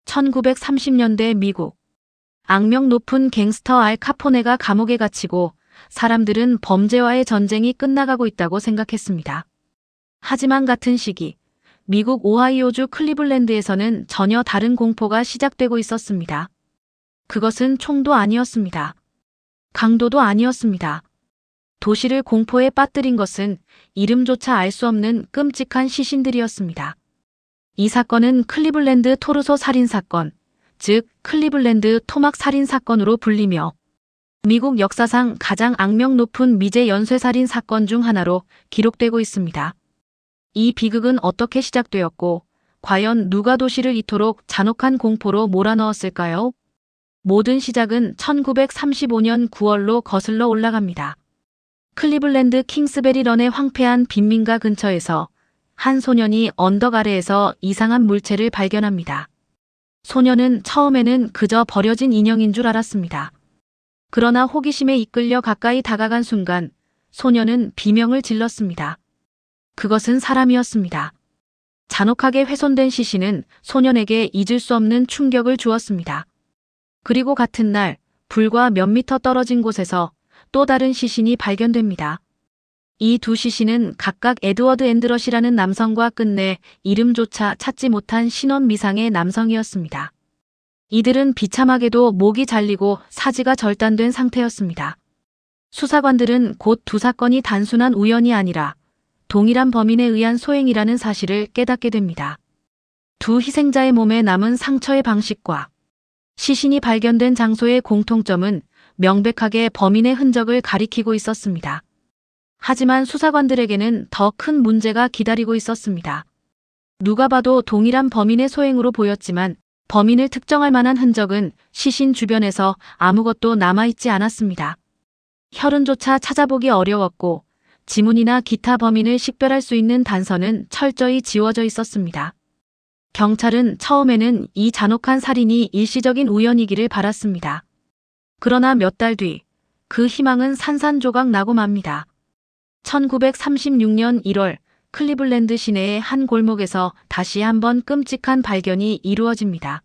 1930년대 미국. 악명 높은 갱스터 알 카포네가 감옥에 갇히고 사람들은 범죄와의 전쟁이 끝나가고 있다고 생각했습니다. 하지만 같은 시기 미국 오하이오주 클리블랜드에서는 전혀 다른 공포가 시작되고 있었습니다. 그것은 총도 아니었습니다. 강도도 아니었습니다. 도시를 공포에 빠뜨린 것은 이름조차 알 수 없는 끔찍한 시신들이었습니다. 이 사건은 클리블랜드 토르소 살인사건, 즉 클리블랜드 토막 살인사건으로 불리며 미국 역사상 가장 악명 높은 미제 연쇄살인 사건 중 하나로 기록되고 있습니다. 이 비극은 어떻게 시작되었고 과연 누가 도시를 이토록 잔혹한 공포로 몰아넣었을까요? 모든 시작은 1935년 9월로 거슬러 올라갑니다. 클리블랜드 킹스베리런의 황폐한 빈민가 근처에서 한 소년이 언덕 아래에서 이상한 물체를 발견합니다. 소년은 처음에는 그저 버려진 인형인 줄 알았습니다. 그러나 호기심에 이끌려 가까이 다가간 순간 소년은 비명을 질렀습니다. 그것은 사람이었습니다. 잔혹하게 훼손된 시신은 소년에게 잊을 수 없는 충격을 주었습니다. 그리고 같은 날 불과 몇 미터 떨어진 곳에서 또 다른 시신이 발견됩니다. 이 두 시신은 각각 에드워드 앤드러시라는 남성과 끝내 이름조차 찾지 못한 신원 미상의 남성이었습니다. 이들은 비참하게도 목이 잘리고 사지가 절단된 상태였습니다. 수사관들은 곧 두 사건이 단순한 우연이 아니라 동일한 범인에 의한 소행이라는 사실을 깨닫게 됩니다. 두 희생자의 몸에 남은 상처의 방식과 시신이 발견된 장소의 공통점은 명백하게 범인의 흔적을 가리키고 있었습니다. 하지만 수사관들에게는 더 큰 문제가 기다리고 있었습니다. 누가 봐도 동일한 범인의 소행으로 보였지만 범인을 특정할 만한 흔적은 시신 주변에서 아무것도 남아있지 않았습니다. 혈흔조차 찾아보기 어려웠고 지문이나 기타 범인을 식별할 수 있는 단서는 철저히 지워져 있었습니다. 경찰은 처음에는 이 잔혹한 살인이 일시적인 우연이기를 바랐습니다. 그러나 몇 달 뒤 그 희망은 산산조각 나고 맙니다. 1936년 1월 클리블랜드 시내의 한 골목에서 다시 한번 끔찍한 발견이 이루어집니다.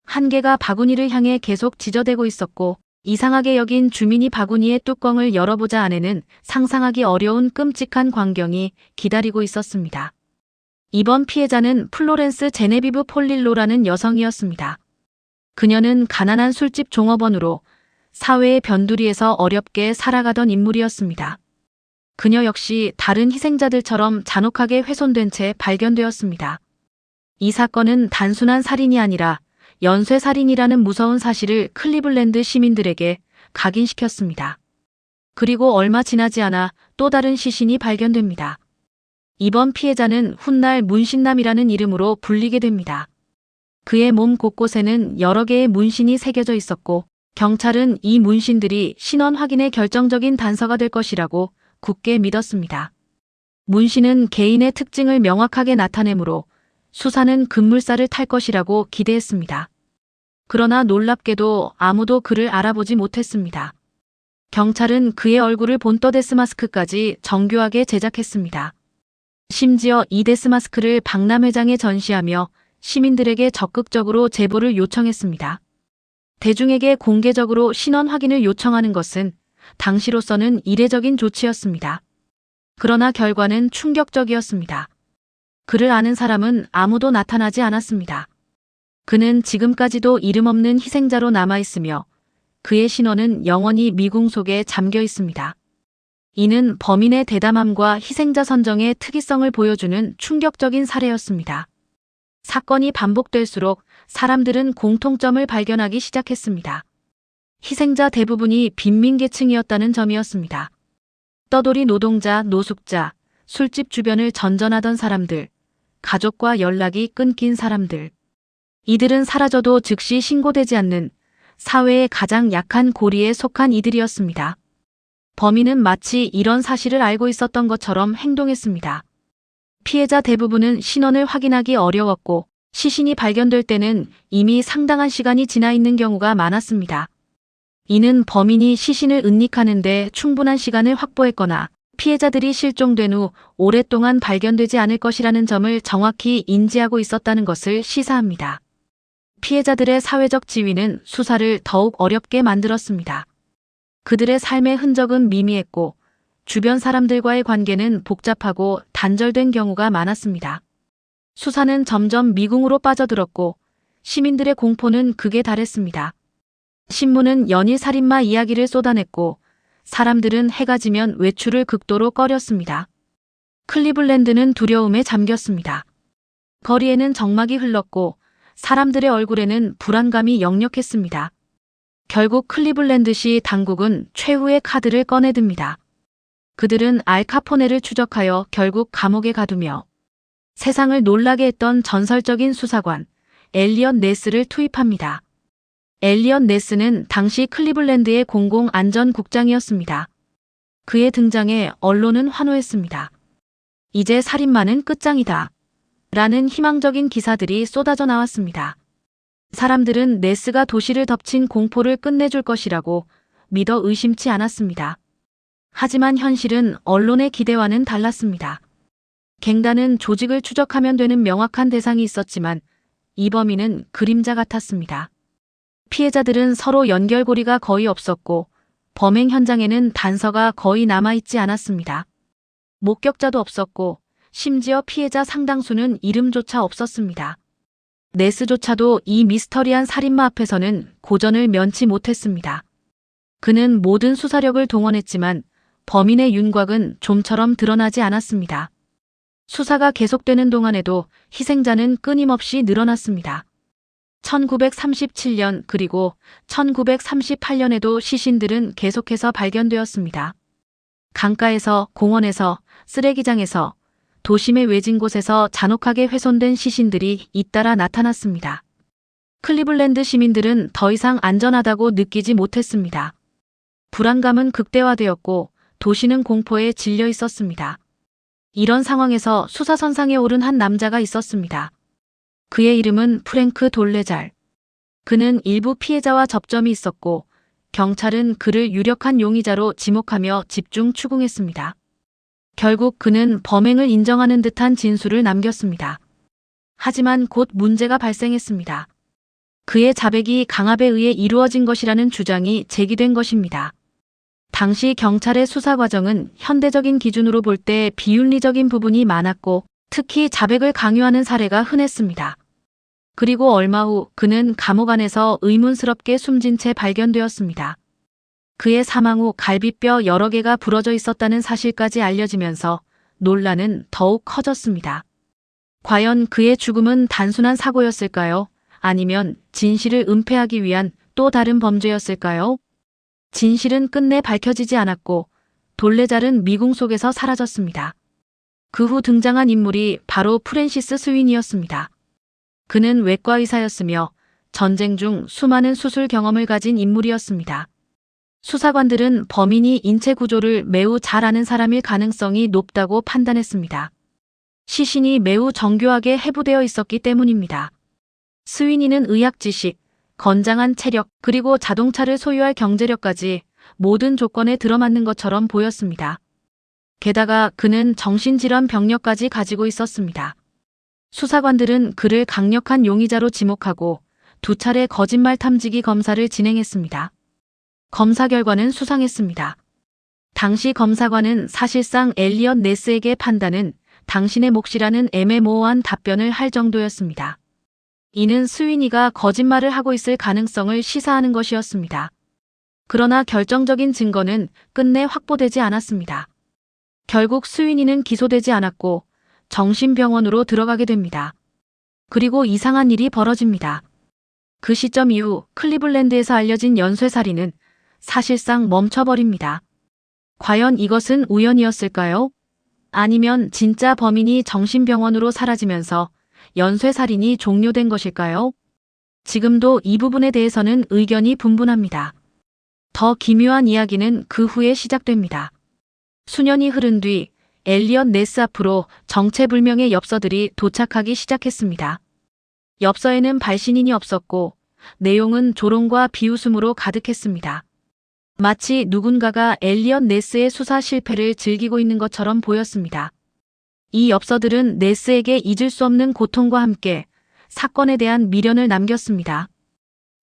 한 개가 바구니를 향해 계속 지저대고 있었고 이상하게 여긴 주민이 바구니의 뚜껑을 열어보자 안에는 상상하기 어려운 끔찍한 광경이 기다리고 있었습니다. 이번 피해자는 플로렌스 제네비브 폴릴로라는 여성이었습니다. 그녀는 가난한 술집 종업원으로 사회의 변두리에서 어렵게 살아가던 인물이었습니다. 그녀 역시 다른 희생자들처럼 잔혹하게 훼손된 채 발견되었습니다. 이 사건은 단순한 살인이 아니라 연쇄살인이라는 무서운 사실을 클리블랜드 시민들에게 각인시켰습니다. 그리고 얼마 지나지 않아 또 다른 시신이 발견됩니다. 이번 피해자는 훗날 문신남이라는 이름으로 불리게 됩니다. 그의 몸 곳곳에는 여러 개의 문신이 새겨져 있었고 경찰은 이 문신들이 신원 확인의 결정적인 단서가 될 것이라고 굳게 믿었습니다. 문신은 개인의 특징을 명확하게 나타내므로 수사는 급물살을 탈 것이라고 기대했습니다. 그러나 놀랍게도 아무도 그를 알아보지 못했습니다. 경찰은 그의 얼굴을 본 더데스 마스크까지 정교하게 제작했습니다. 심지어 이 데스 마스크를 박람회장에 전시하며 시민들에게 적극적으로 제보를 요청했습니다. 대중에게 공개적으로 신원 확인을 요청하는 것은 당시로서는 이례적인 조치였습니다. 그러나 결과는 충격적이었습니다. 그를 아는 사람은 아무도 나타나지 않았습니다. 그는 지금까지도 이름 없는 희생자로 남아있으며 그의 신원은 영원히 미궁 속에 잠겨 있습니다. 이는 범인의 대담함과 희생자 선정의 특이성을 보여주는 충격적인 사례였습니다. 사건이 반복될수록 사람들은 공통점을 발견하기 시작했습니다. 희생자 대부분이 빈민계층이었다는 점이었습니다. 떠돌이 노동자, 노숙자, 술집 주변을 전전하던 사람들, 가족과 연락이 끊긴 사람들. 이들은 사라져도 즉시 신고되지 않는 사회의 가장 약한 고리에 속한 이들이었습니다. 범인은 마치 이런 사실을 알고 있었던 것처럼 행동했습니다. 피해자 대부분은 신원을 확인하기 어려웠고 시신이 발견될 때는 이미 상당한 시간이 지나 있는 경우가 많았습니다. 이는 범인이 시신을 은닉하는 데 충분한 시간을 확보했거나 피해자들이 실종된 후 오랫동안 발견되지 않을 것이라는 점을 정확히 인지하고 있었다는 것을 시사합니다. 피해자들의 사회적 지위는 수사를 더욱 어렵게 만들었습니다. 그들의 삶의 흔적은 미미했고 주변 사람들과의 관계는 복잡하고 단절된 경우가 많았습니다. 수사는 점점 미궁으로 빠져들었고 시민들의 공포는 극에 달했습니다. 신문은 연일 살인마 이야기를 쏟아냈고 사람들은 해가 지면 외출을 극도로 꺼렸습니다. 클리블랜드는 두려움에 잠겼습니다. 거리에는 적막이 흘렀고 사람들의 얼굴에는 불안감이 역력했습니다. 결국 클리블랜드시 당국은 최후의 카드를 꺼내듭니다. 그들은 알 카포네를 추적하여 결국 감옥에 가두며 세상을 놀라게 했던 전설적인 수사관 엘리엇 네스를 투입합니다. 엘리엇 네스는 당시 클리블랜드의 공공안전국장이었습니다. 그의 등장에 언론은 환호했습니다. 이제 살인마는 끝장이다. 라는 희망적인 기사들이 쏟아져 나왔습니다. 사람들은 네스가 도시를 덮친 공포를 끝내줄 것이라고 믿어 의심치 않았습니다. 하지만 현실은 언론의 기대와는 달랐습니다. 갱단은 조직을 추적하면 되는 명확한 대상이 있었지만 이 범인은 그림자 같았습니다. 피해자들은 서로 연결고리가 거의 없었고 범행 현장에는 단서가 거의 남아있지 않았습니다. 목격자도 없었고 심지어 피해자 상당수는 이름조차 없었습니다. 네스조차도 이 미스터리한 살인마 앞에서는 고전을 면치 못했습니다. 그는 모든 수사력을 동원했지만 범인의 윤곽은 좀처럼 드러나지 않았습니다. 수사가 계속되는 동안에도 희생자는 끊임없이 늘어났습니다. 1937년 그리고 1938년에도 시신들은 계속해서 발견되었습니다. 강가에서, 공원에서, 쓰레기장에서, 도심의 외진 곳에서 잔혹하게 훼손된 시신들이 잇따라 나타났습니다. 클리블랜드 시민들은 더 이상 안전하다고 느끼지 못했습니다. 불안감은 극대화되었고 도시는 공포에 질려 있었습니다. 이런 상황에서 수사선상에 오른 한 남자가 있었습니다. 그의 이름은 프랭크 돌레잘. 그는 일부 피해자와 접점이 있었고 경찰은 그를 유력한 용의자로 지목하며 집중 추궁했습니다. 결국 그는 범행을 인정하는 듯한 진술을 남겼습니다. 하지만 곧 문제가 발생했습니다. 그의 자백이 강압에 의해 이루어진 것이라는 주장이 제기된 것입니다. 당시 경찰의 수사 과정은 현대적인 기준으로 볼 때 비윤리적인 부분이 많았고 특히 자백을 강요하는 사례가 흔했습니다. 그리고 얼마 후 그는 감옥 안에서 의문스럽게 숨진 채 발견되었습니다. 그의 사망 후 갈비뼈 여러 개가 부러져 있었다는 사실까지 알려지면서 논란은 더욱 커졌습니다. 과연 그의 죽음은 단순한 사고였을까요? 아니면 진실을 은폐하기 위한 또 다른 범죄였을까요? 진실은 끝내 밝혀지지 않았고 돌레잘은 미궁 속에서 사라졌습니다. 그 후 등장한 인물이 바로 프랜시스 스윈이었습니다. 그는 외과 의사였으며 전쟁 중 수많은 수술 경험을 가진 인물이었습니다. 수사관들은 범인이 인체 구조를 매우 잘 아는 사람일 가능성이 높다고 판단했습니다. 시신이 매우 정교하게 해부되어 있었기 때문입니다. 스위니는 의학 지식, 건장한 체력, 그리고 자동차를 소유할 경제력까지 모든 조건에 들어맞는 것처럼 보였습니다. 게다가 그는 정신질환 병력까지 가지고 있었습니다. 수사관들은 그를 강력한 용의자로 지목하고 2차례 거짓말 탐지기 검사를 진행했습니다. 검사 결과는 수상했습니다. 당시 검사관은 사실상 엘리엇 네스에게 판단은 당신의 몫이라는 애매모호한 답변을 할 정도였습니다. 이는 스위니가 거짓말을 하고 있을 가능성을 시사하는 것이었습니다. 그러나 결정적인 증거는 끝내 확보되지 않았습니다. 결국 스위니는 기소되지 않았고 정신병원으로 들어가게 됩니다. 그리고 이상한 일이 벌어집니다. 그 시점 이후 클리블랜드에서 알려진 연쇄살인은 사실상 멈춰버립니다. 과연 이것은 우연이었을까요? 아니면 진짜 범인이 정신병원으로 사라지면서 연쇄살인이 종료된 것일까요? 지금도 이 부분에 대해서는 의견이 분분합니다. 더 기묘한 이야기는 그 후에 시작됩니다. 수년이 흐른 뒤 엘리엇 네스 앞으로 정체불명의 엽서들이 도착하기 시작했습니다. 엽서에는 발신인이 없었고 내용은 조롱과 비웃음으로 가득했습니다. 마치 누군가가 엘리엇 네스의 수사 실패를 즐기고 있는 것처럼 보였습니다. 이 엽서들은 네스에게 잊을 수 없는 고통과 함께 사건에 대한 미련을 남겼습니다.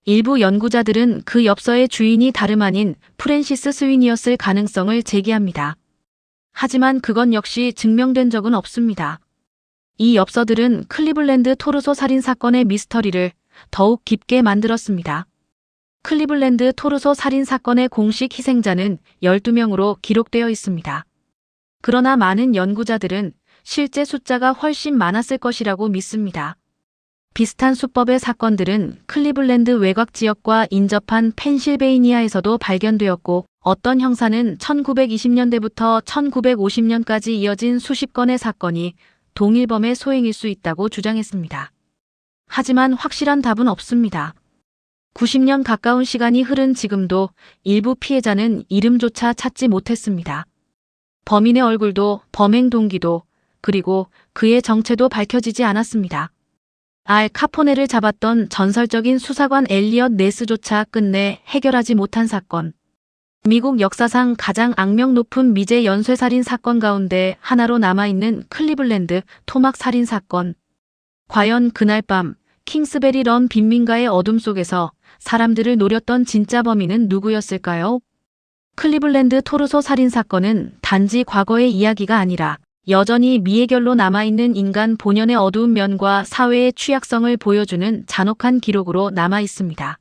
일부 연구자들은 그 엽서의 주인이 다름 아닌 프랜시스 스윈이었을 가능성을 제기합니다. 하지만 그건 역시 증명된 적은 없습니다. 이 엽서들은 클리블랜드 토르소 살인 사건의 미스터리를 더욱 깊게 만들었습니다. 클리블랜드 토르소 살인 사건의 공식 희생자는 12명으로 기록되어 있습니다. 그러나 많은 연구자들은 실제 숫자가 훨씬 많았을 것이라고 믿습니다. 비슷한 수법의 사건들은 클리블랜드 외곽 지역과 인접한 펜실베이니아에서도 발견되었고, 어떤 형사는 1920년대부터 1950년까지 이어진 수십 건의 사건이 동일범의 소행일 수 있다고 주장했습니다. 하지만 확실한 답은 없습니다. 90년 가까운 시간이 흐른 지금도 일부 피해자는 이름조차 찾지 못했습니다. 범인의 얼굴도 범행 동기도 그리고 그의 정체도 밝혀지지 않았습니다. 알 카포네를 잡았던 전설적인 수사관 엘리엇 네스조차 끝내 해결하지 못한 사건. 미국 역사상 가장 악명 높은 미제 연쇄살인 사건 가운데 하나로 남아있는 클리블랜드 토막 살인 사건. 과연 그날 밤 킹스베리 런 빈민가의 어둠 속에서 사람들을 노렸던 진짜 범인은 누구였을까요? 클리블랜드 토르소 살인 사건은 단지 과거의 이야기가 아니라 여전히 미해결로 남아있는 인간 본연의 어두운 면과 사회의 취약성을 보여주는 잔혹한 기록으로 남아있습니다.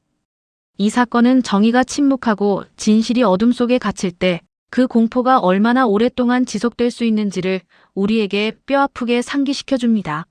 이 사건은 정의가 침묵하고 진실이 어둠 속에 갇힐 때 그 공포가 얼마나 오랫동안 지속될 수 있는지를 우리에게 뼈아프게 상기시켜줍니다.